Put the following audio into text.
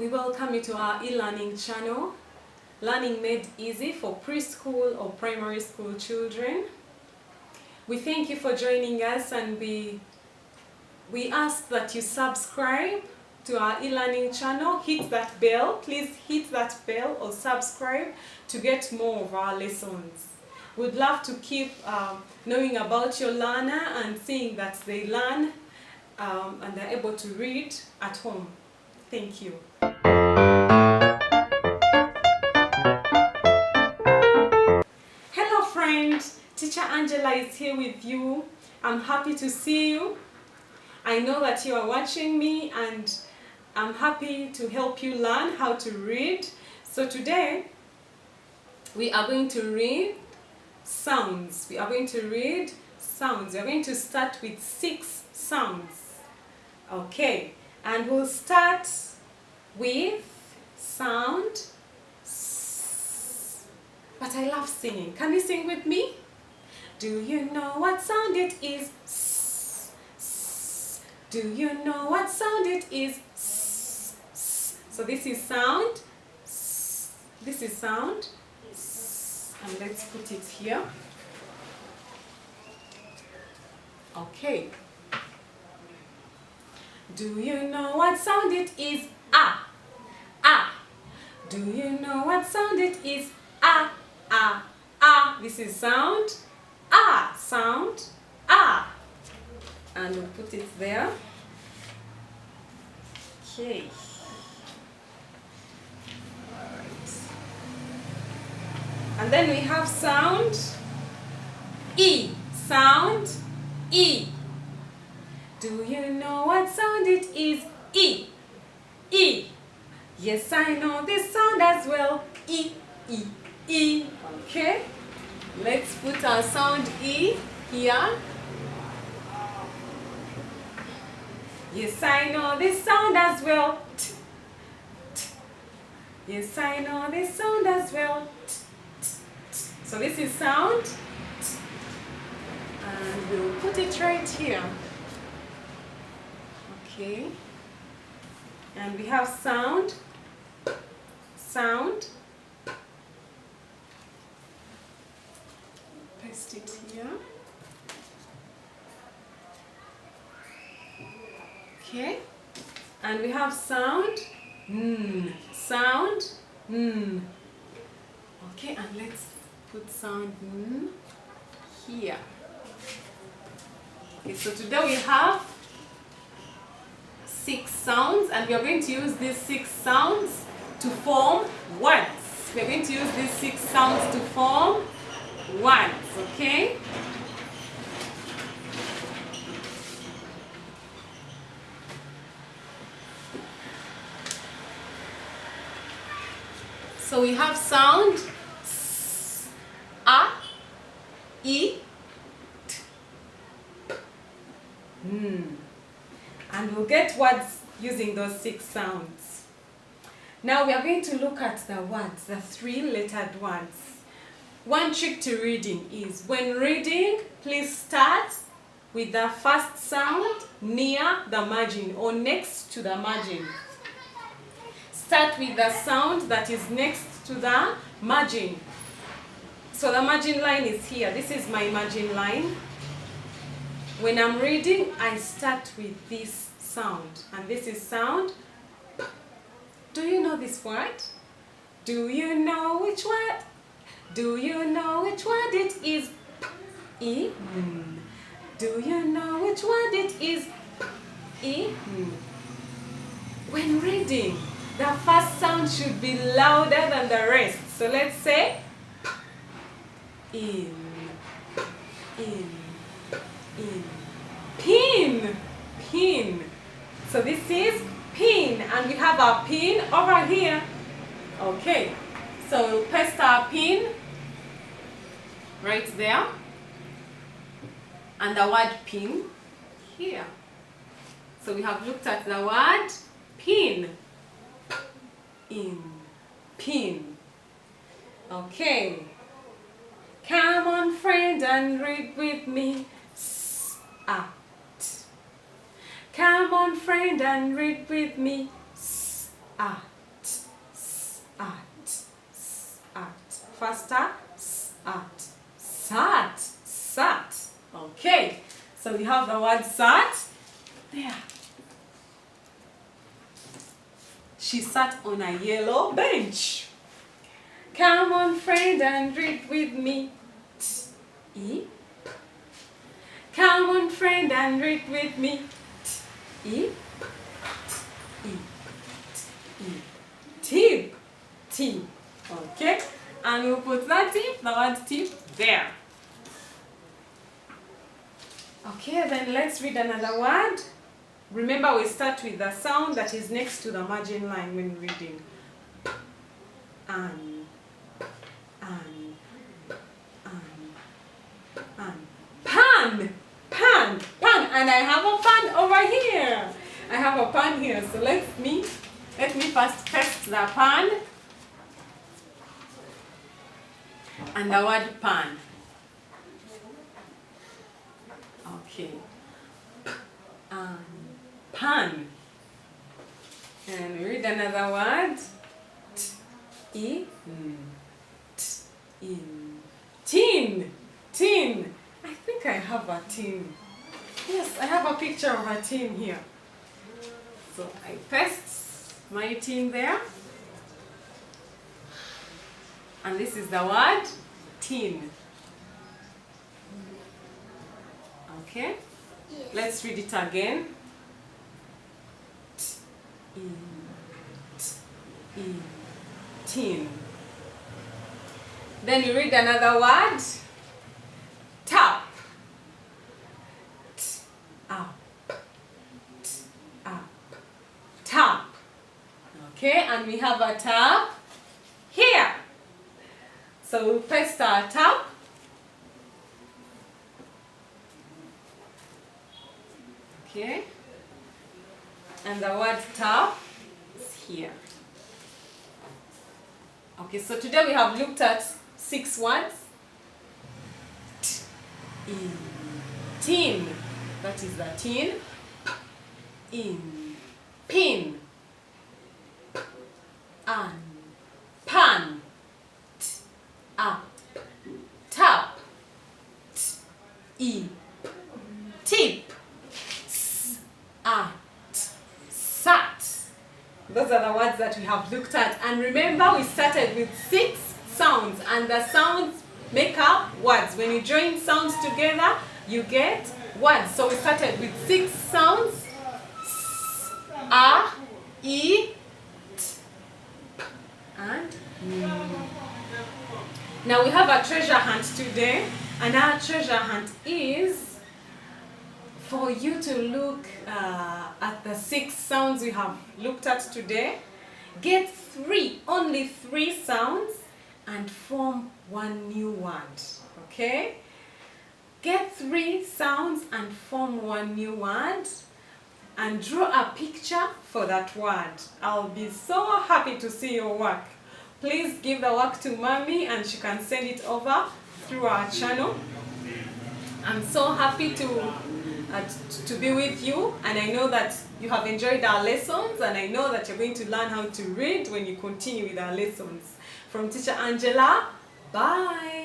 We welcome you to our e-learning channel, Learning Made Easy for preschool or primary school children. We thank you for joining us, and we ask that you subscribe to our e-learning channel. Hit that bell, please hit that bell or subscribe to get more of our lessons. We'd love to keep knowing about your learner and seeing that they learn and they're able to read at home. Thank you. Hello friend, Teacher Angela is here with you. I'm happy to see you. I know that you are watching me, and I'm happy to help you learn how to read. So today we are going to read sounds. We are going to read sounds. We are going to start with 6 sounds. Okay, and we'll start with sound S. But I love singing. Can you sing with me? Do you know what sound it is? S, s. Do you know what sound it is? S, s. So this is sound S. This is sound S. And let's put it here. Okay. Do you know what sound it is? Ah, ah. Do you know what sound it is? Ah, ah, ah. This is sound ah, sound ah. And we'll put it there. Okay. Alright. And then we have sound E. Sound E. Do you know what sound it is? E. E. Yes, I know this sound as well. E. E. E. Okay. Let's put our sound E here. Yes, I know this sound as well. T. T. Yes, I know this sound as well. T. T. T. So this is sound T. And we'll put it right here. Okay, and we have sound, sound, paste it here. Okay, and we have sound, sound, Okay, and let's put sound here. Okay, so today we have 6 sounds, and we are going to use these 6 sounds to form words. We are going to use these 6 sounds to form words, okay? So we have sound S, A, E, T, P. And we'll get words using those 6 sounds. Now we are going to look at the words, the 3-lettered words. One trick to reading is, when reading, please start with the first sound near the margin or next to the margin. Start with the sound that is next to the margin. So the margin line is here. This is my margin line. When I'm reading, I start with this sound, and this is sound P. Do you know this word? Do you know which word? Do you know which word it is? P, E. Do you know which word it is? P, E. When reading, the first sound should be louder than the rest. So let's say P, in. Pin, pin. So this is pin, and we have our pin over here. Okay, so we'll paste our pin right there, and the word pin here. So we have looked at the word pin, in, pin. Okay, come on friend and read with me. S, A. Come on friend and read with me. S, A, At. Faster. At. Sat. Sat. Okay. So we have the word sat there. She sat on a yellow bench. Come on, friend, and read with me. T-E-P. Come on, friend, and read with me. T-E-P. Tip. Tip. Okay? And we'll put that tip, the word tip, there. Okay, then let's read another word. Remember, we start with the sound that is next to the margin line when reading. P, an, pan, pan, pan, and I have a pan over here. I have a pan here, so let me first paste the pan and the word pan. Okay. Pan. And we read another word. Tin. Tin. Tin. I think I have a tin. Yes, I have a picture of a tin here. So I paste my tin there. And this is the word tin. Okay? Yes. Let's read it again. Tin. Then you read another word. Tap. Up. Up. Tap. Okay, and we have a tap here. So we paste our tap. Okay. And the word tap is here. Okay, so today we have looked at 6 words. Tin. That is the tin. In. Pin. An. Pan. Up. Tap. Tip. Sat. Those are the words that we have looked at. And remember, we started with 6 sounds, and the sounds make up words. When you join sounds together, you get words. So we started with 6 sounds. S, A, E, T, P, and N. Now we have a treasure hunt today, and our treasure hunt is for you to look at the 6 sounds we have looked at today. Get 3, only 3 sounds, and form one new word. Okay? Get 3 sounds and form one new word, and draw a picture for that word. I'll be so happy to see your work. Please give the work to Mommy, and she can send it over through our channel. I'm so happy to be with you, and I know that you have enjoyed our lessons, and I know that you're going to learn how to read when you continue with our lessons. From Teacher Angela, bye!